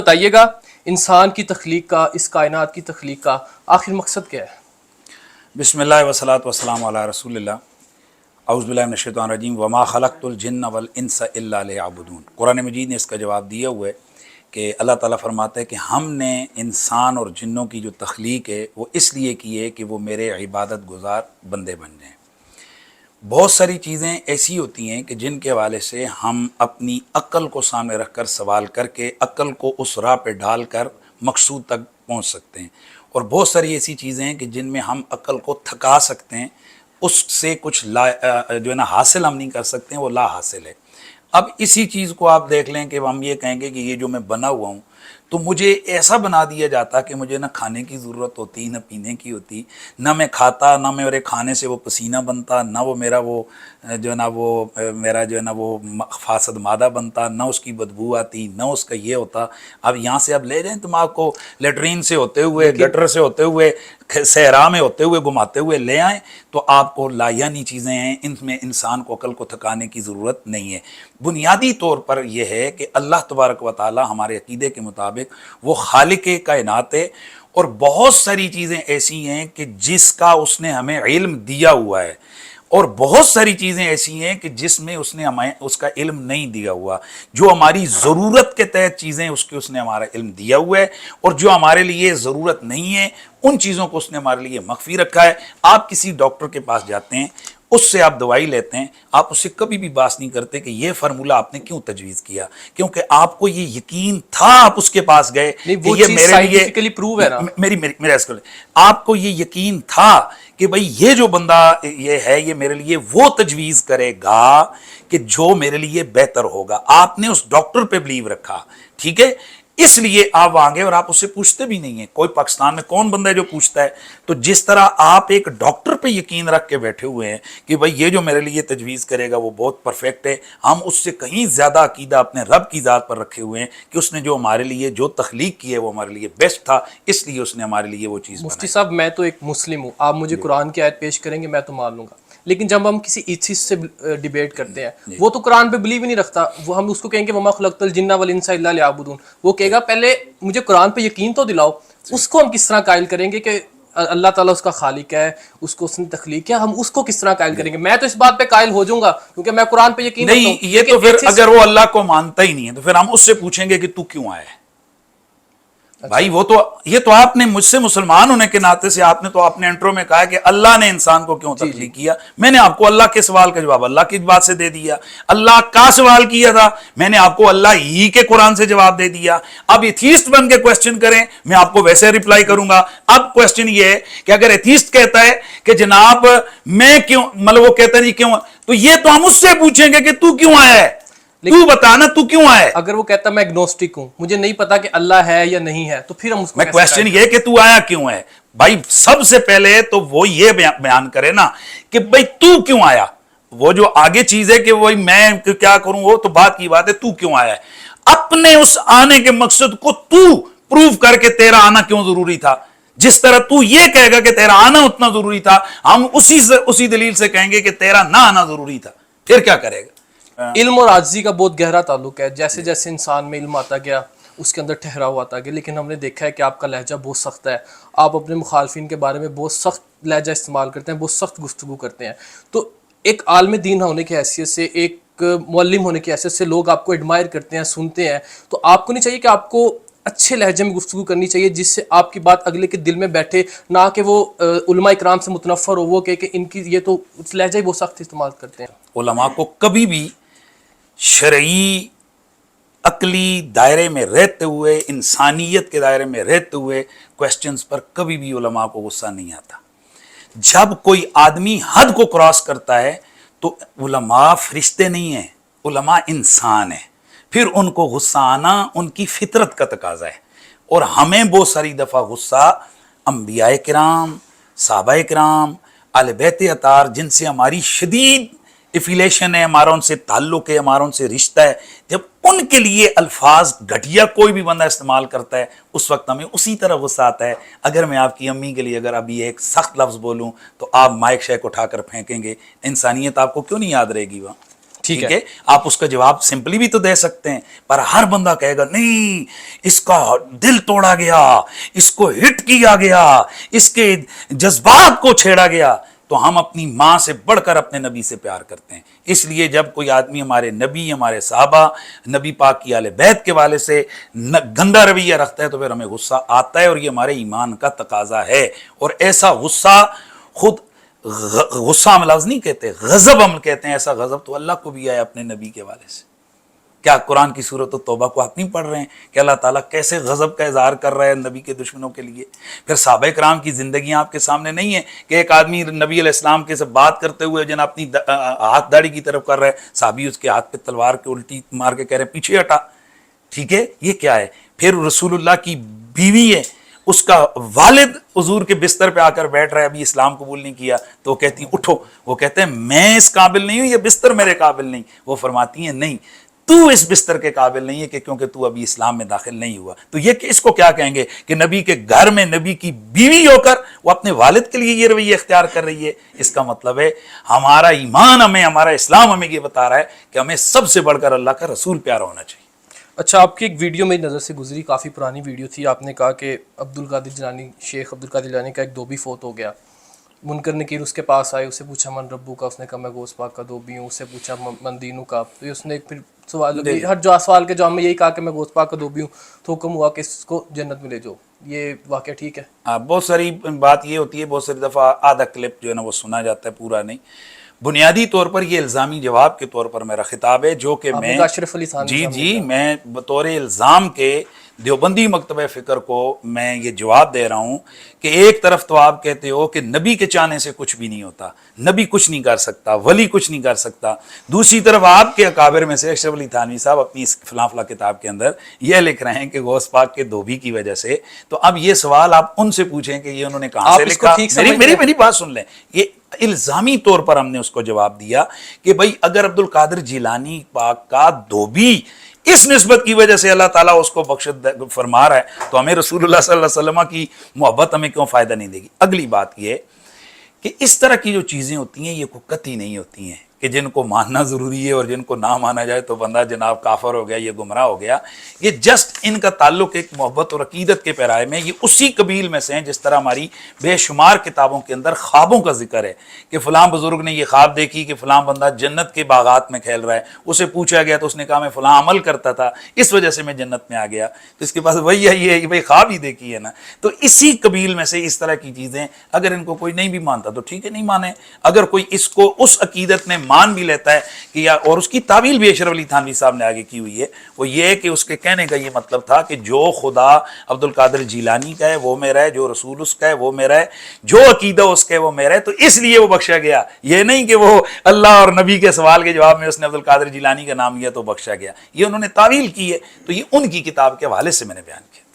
بتائیے گا انسان کی تخلیق کا، اس کائنات کی تخلیق کا آخر مقصد کیا ہے؟ بسم اللہ والصلاۃ والسلام علی رسول اللہ۔ اعوذ باللہ من الشیطان الرجیم۔ وما خلقت الجن والانس الا لیعبدون۔ قرآن مجید نے اس کا جواب دیا ہوا ہے کہ اللہ تعالیٰ فرماتا ہے کہ ہم نے انسان اور جنوں کی جو تخلیق ہے وہ اس لیے کی ہے کہ وہ میرے عبادت گزار بندے بن جائیں۔ بہت ساری چیزیں ایسی ہوتی ہیں کہ جن کے حوالے سے ہم اپنی عقل کو سامنے رکھ کر سوال کر کے عقل کو اس راہ پہ ڈال کر مقصود تک پہنچ سکتے ہیں، اور بہت ساری ایسی چیزیں ہیں کہ جن میں ہم عقل کو تھکا سکتے ہیں، اس سے کچھ جو ہے نا حاصل ہم نہیں کر سکتے ہیں، وہ لا حاصل ہے۔ اب اسی چیز کو آپ دیکھ لیں کہ ہم یہ کہیں گے کہ یہ جو میں بنا ہوا ہوں تو مجھے ایسا بنا دیا جاتا کہ مجھے نہ کھانے کی ضرورت ہوتی، نہ پینے کی ہوتی، نہ میں کھاتا، نہ میرے کھانے سے وہ پسینہ بنتا، نہ وہ میرا وہ جو ہے نا وہ میرا جو ہے نا وہ فاسد مادہ بنتا، نہ اس کی بدبو آتی، نہ اس کا یہ ہوتا۔ اب یہاں سے اب لے جائیں تو آپ کو لیٹرین سے ہوتے ہوئے، گٹر سے ہوتے ہوئے، صحرا میں ہوتے ہوئے، گھماتے ہوئے لے آئیں تو آپ کو لایانی چیزیں ہیں، ان میں انسان کو عقل کو تھکانے کی ضرورت نہیں ہے۔ بنیادی طور پر یہ ہے کہ اللہ تبارک و تعالی ہمارے عقیدے کے مطابق وہ خالق کائنات ہے، اور بہت ساری چیزیں ایسی ہیں کہ جس کا اس نے ہمیں علم دیا ہوا ہے، اور بہت ساری چیزیں ایسی ہیں کہ جس میں اس نے ہمیں اس کا علم نہیں دیا ہوا۔ جو ہماری ضرورت کے تحت چیزیں اس نے ہمارا علم دیا ہوا ہے، اور جو ہمارے لیے ضرورت نہیں ہے ان چیزوں کو اس نے ہمارے لیے مخفی رکھا ہے۔ آپ کسی ڈاکٹر کے پاس جاتے ہیں، اس سے آپ دوائی لیتے ہیں، آپ اس سے کبھی بھی بات نہیں کرتے کہ یہ فارمولہ آپ نے کیوں تجویز کیا، کیونکہ آپ کو یہ یقین تھا، آپ اس کے پاس گئے کہ یہ میرے لیے پروو ہے نا۔ آپ کو یہ یقین تھا کہ بھئی یہ جو بندہ یہ ہے یہ میرے لیے وہ تجویز کرے گا کہ جو میرے لیے بہتر ہوگا۔ آپ نے اس ڈاکٹر پہ بلیو رکھا، ٹھیک ہے، اس لیے آپ وہاں گئے اور آپ اس سے پوچھتے بھی نہیں ہیں۔ کوئی پاکستان میں کون بندہ ہے جو پوچھتا ہے؟ تو جس طرح آپ ایک ڈاکٹر پہ یقین رکھ کے بیٹھے ہوئے ہیں کہ بھئی یہ جو میرے لیے تجویز کرے گا وہ بہت پرفیکٹ ہے، ہم اس سے کہیں زیادہ عقیدہ اپنے رب کی ذات پر رکھے ہوئے ہیں کہ اس نے جو ہمارے لیے جو تخلیق کی ہے وہ ہمارے لیے بیسٹ تھا، اس لیے اس نے ہمارے لیے وہ چیز بنائی۔ مفتی صاحب، میں تو ایک مسلم ہوں، آپ مجھے قرآن کی آیت پیش کریں گے میں تو مان لوں گا، لیکن جب ہم کسی ایتھسٹ سے ڈیبیٹ کرتے ہیں وہ تو قرآن پہ بلیو ہی نہیں رکھتا، وہ ہم اس کو کہیں گے وما خلقت الجن والانس الا لیعبدون، وہ کہے گا پہلے مجھے قرآن پہ یقین تو دلاؤ۔ اس کو ہم کس طرح قائل کریں گے کہ اللہ تعالیٰ اس کا خالق ہے، اس کو اس نے تخلیق کیا، ہم اس کو کس طرح قائل کریں گے؟ میں تو اس بات پہ قائل ہو جاؤں گا کیونکہ میں قرآن پہ یقین رکھتا ہوں۔ نہیں، یہ تو پھر اگر وہ اللہ کو مانتا ہی نہیں ہے تو پھر ہم اس سے پوچھیں گے کہ تو کیوں آیا ہے؟ بھائی وہ تو یہ تو آپ نے مجھ سے مسلمان ہونے کے ناطے سے آپ نے تو اپنے انٹرو میں کہا کہ اللہ نے انسان کو کیوں تخلیق کیا، میں نے آپ کو اللہ کے سوال کا جواب اللہ کی بات سے دے دیا۔ اللہ کا سوال کیا تھا، میں نے آپ کو اللہ ہی کے قرآن سے جواب دے دیا۔ اب ایتھیسٹ بن کے کوسچن کریں، میں آپ کو ویسے ریپلائی کروں گا۔ اب کوسچن یہ ہے کہ اگر ایتھیسٹ کہتا ہے کہ جناب میں کیوں، مطلب وہ کہتا نہیں کیوں، تو یہ تو ہم اس سے پوچھیں گے کہ تو کیوں آیا ہے، تو بتانا تو کیوں آیا ہے۔ اگر وہ کہتا میں اگنوسٹک ہوں، مجھے نہیں پتا کہ اللہ ہے یا نہیں ہے، تو پھر ہم اس کو میں کوسچن یہ کہ تو آیا کیوں ہے؟ بھائی سب سے پہلے تو وہ یہ بیان کرے نا کہ بھائی تو کیوں آیا۔ وہ جو آگے چیز ہے کہ وہی میں کیا کروں، وہ تو بات کی بات ہے، تو کیوں آیا ہے۔ اپنے اس آنے کے مقصد کو تو پروف کر کے تیرا آنا کیوں ضروری تھا۔ جس طرح تو یہ کہے گا کہ تیرا آنا اتنا ضروری تھا، ہم اسی دلیل سے کہیں گے کہ تیرا نہ آنا ضروری تھا، پھر کیا کرے گا۔ علم اور عاجزی کا بہت گہرا تعلق ہے، جیسے جیسے انسان میں علم آتا گیا اس کے اندر ٹھہراؤ آتا گیا، لیکن ہم نے دیکھا ہے کہ آپ کا لہجہ بہت سخت ہے، آپ اپنے مخالفین کے بارے میں بہت سخت لہجہ استعمال کرتے ہیں، بہت سخت گفتگو کرتے ہیں۔ تو ایک عالم دین ہونے کی حیثیت سے، ایک معلم ہونے کی حیثیت سے لوگ آپ کو ایڈمائر کرتے ہیں، سنتے ہیں، تو آپ کو نہیں چاہیے کہ آپ کو اچھے لہجے میں گفتگو کرنی چاہیے جس سے آپ کی بات اگلے کے دل میں بیٹھے، نہ کہ وہ علماء اکرام سے متنفر ہو، وہ کہ ان کی یہ تو لہجہ ہی بہت سخت استعمال کرتے ہیں۔ علماء کو کبھی بھی شرعی عقلی دائرے میں رہتے ہوئے، انسانیت کے دائرے میں رہتے ہوئے کوسچنز پر کبھی بھی علماء کو غصہ نہیں آتا۔ جب کوئی آدمی حد کو کراس کرتا ہے تو علماء فرشتے نہیں ہیں، علماء انسان ہیں، پھر ان کو غصہ آنا ان کی فطرت کا تقاضا ہے۔ اور ہمیں بہت ساری دفعہ غصہ انبیاء کرام، صحابہ کرام، اہل بیت اطہار جن سے ہماری شدید افیلیشن ہے، ہمارا ان سے تعلق ہے، ہمارا ان سے رشتہ ہے، جب ان کے لیے الفاظ گھٹیا کوئی بھی بندہ استعمال کرتا ہے اس وقت ہمیں اسی طرح غصہ آتا ہے۔ اگر میں آپ کی امی کے لیے اگر ابھی ایک سخت لفظ بولوں تو آپ مائک شیک اٹھا کر پھینکیں گے، انسانیت آپ کو کیوں نہیں یاد رہے گی وہاں؟ ٹھیک ہے، آپ اس کا جواب سمپلی بھی تو دے سکتے ہیں، پر ہر بندہ کہے گا نہیں اس کا دل توڑا گیا، اس کو ہٹ کیا گیا، اس کے جذبات کو چھیڑا گیا. تو ہم اپنی ماں سے بڑھ کر اپنے نبی سے پیار کرتے ہیں. اس لیے جب کوئی آدمی ہمارے نبی، ہمارے صحابہ، نبی پاک کی اہل بیت کے والے سے گندا رویہ رکھتا ہے تو پھر ہمیں غصہ آتا ہے، اور یہ ہمارے ایمان کا تقاضا ہے. اور ایسا غصہ خود غصہ ہم لفظ نہیں کہتے، غضب ہم کہتے ہیں. ایسا غضب تو اللہ کو بھی آیا اپنے نبی کے والے سے. کیا قرآن کی سورۃ التوبہ کو آپ نہیں پڑھ رہے ہیں کہ اللہ تعالیٰ کیسے غضب کا اظہار کر رہا ہے نبی کے دشمنوں کے لیے؟ پھر صحابہ کرام کی زندگیاں آپ کے سامنے نہیں ہیں کہ ایک آدمی نبی علیہ السلام کے سے بات کرتے ہوئے جنا اپنی ہاتھ داڑھی کی طرف کر رہا ہے، صحابی اس کے ہاتھ پہ تلوار کے الٹی مار کے کہہ رہے ہیں پیچھے ہٹا. ٹھیک ہے، یہ کیا ہے؟ پھر رسول اللہ کی بیوی ہے، اس کا والد حضور کے بستر پہ آ کر بیٹھ رہا ہے، ابھی اسلام قبول نہیں کیا، تو وہ کہتی ہیں اٹھو. وہ کہتے ہیں میں اس قابل نہیں ہوں، یہ بستر میرے قابل نہیں. وہ فرماتی ہیں نہیں، تو اس بستر کے قابل نہیں ہے کہ کیونکہ تو ابھی اسلام میں داخل نہیں ہوا. تو یہ اس کو کیا کہیں گے کہ نبی کے گھر میں نبی کی بیوی ہو کر وہ اپنے والد کے لیے یہ رویہ اختیار کر رہی ہے. اس کا مطلب ہے ہمارا ایمان ہمیں، ہمارا اسلام ہمیں یہ بتا رہا ہے کہ ہمیں سب سے بڑھ کر اللہ کا رسول پیارا ہونا چاہیے. اچھا، آپ کی ایک ویڈیو میری نظر سے گزری، کافی پرانی ویڈیو تھی. آپ نے کہا کہ عبدالقادر جیلانی، شیخ عبدالقادر جیلانی کا ایک دھوبی فوت ہو گیا. منکر نکیر اس کے پاس آئے، اسے پوچھا من ربو کا، اس نے کہا میں غوث پاک کا دھوبی ہوں. اسے پوچھا من دینو کا، تو اس نے پھر سوال ہر جو سوال کے جواب میں یہی کہا کہ میں غوث پاک کا دھوبی ہوں. تو حکم ہوا کہ اس کو جنت میں لے جاؤ. یہ واقعہ ٹھیک ہے؟ بہت ساری بات یہ ہوتی ہے، بہت ساری دفعہ آدھا کلپ جو ہے نا وہ سنا جاتا ہے، پورا نہیں. بنیادی طور پر یہ الزامی جواب کے طور پر میرا خطاب ہے جو کہ میں اشرف علی تھانوی جی میں بطور الزام کے دیوبندی مکتبہ فکر کو میں یہ جواب دے رہا ہوں کہ ایک طرف تو آپ کہتے ہو کہ نبی کے چاہنے سے کچھ بھی نہیں ہوتا، نبی کچھ نہیں کر سکتا، ولی کچھ نہیں کر سکتا. دوسری طرف آپ کے اکابر میں سے اشرف علی تھانوی صاحب اپنی اس فلاں فلاں کتاب کے اندر یہ لکھ رہے ہیں کہ غوث پاک کے دھوبی کی وجہ سے. تو اب یہ سوال آپ ان سے پوچھیں کہ یہ انہوں نے کہاں سے لکھا. میری بات سن لیں. یہ الزامی طور پر ہم نے اس کو جواب دیا کہ بھائی اگر عبدالقادر جیلانی پاک کا دھوبی اس نسبت کی وجہ سے اللہ تعالیٰ اس کو بخشت فرما رہا ہے تو ہمیں رسول اللہ صلی اللہ علیہ وسلم کی محبت ہمیں کیوں فائدہ نہیں دے گی؟ اگلی بات یہ کہ اس طرح کی جو چیزیں ہوتی ہیں یہ کوئی قطعی نہیں ہوتی ہیں کہ جن کو ماننا ضروری ہے اور جن کو نہ مانا جائے تو بندہ جناب کافر ہو گیا، یہ گمراہ ہو گیا. یہ جسٹ ان کا تعلق ایک محبت اور عقیدت کے پیرائے میں، یہ اسی قبیل میں سے ہیں جس طرح ہماری بے شمار کتابوں کے اندر خوابوں کا ذکر ہے کہ فلاں بزرگ نے یہ خواب دیکھی کہ فلاں بندہ جنت کے باغات میں کھیل رہا ہے. اسے پوچھا گیا تو اس نے کہا میں فلاں عمل کرتا تھا، اس وجہ سے میں جنت میں آ گیا. تو اس کے پاس وہی ہے، یہ بھائی خواب ہی دیکھی ہے نا. تو اسی قبیل میں سے اس طرح کی چیزیں اگر ان کو کوئی نہیں بھی مانتا تو ٹھیک ہے، نہیں مانے. اگر کوئی اس کو اس عقیدت میں مان بھی لیتا ہے کہ یا اور اس کی تعویل بھی اشرف علی تھانوی صاحب نے آگے کی ہوئی ہے، وہ یہ کہ اس کے کہنے کا یہ مطلب تھا کہ جو خدا عبدالقادر جیلانی کا ہے وہ میرا ہے، جو رسول اس کا ہے وہ میرا ہے، جو عقیدہ اس کا ہے وہ میرا ہے، تو اس لیے وہ بخشا گیا. یہ نہیں کہ وہ اللہ اور نبی کے سوال کے جواب میں اس نے عبدالقادر جیلانی کا نام لیا تو بخشا گیا. یہ انہوں نے تعویل کی ہے، تو یہ ان کی کتاب کے حوالے سے میں نے بیان کیا.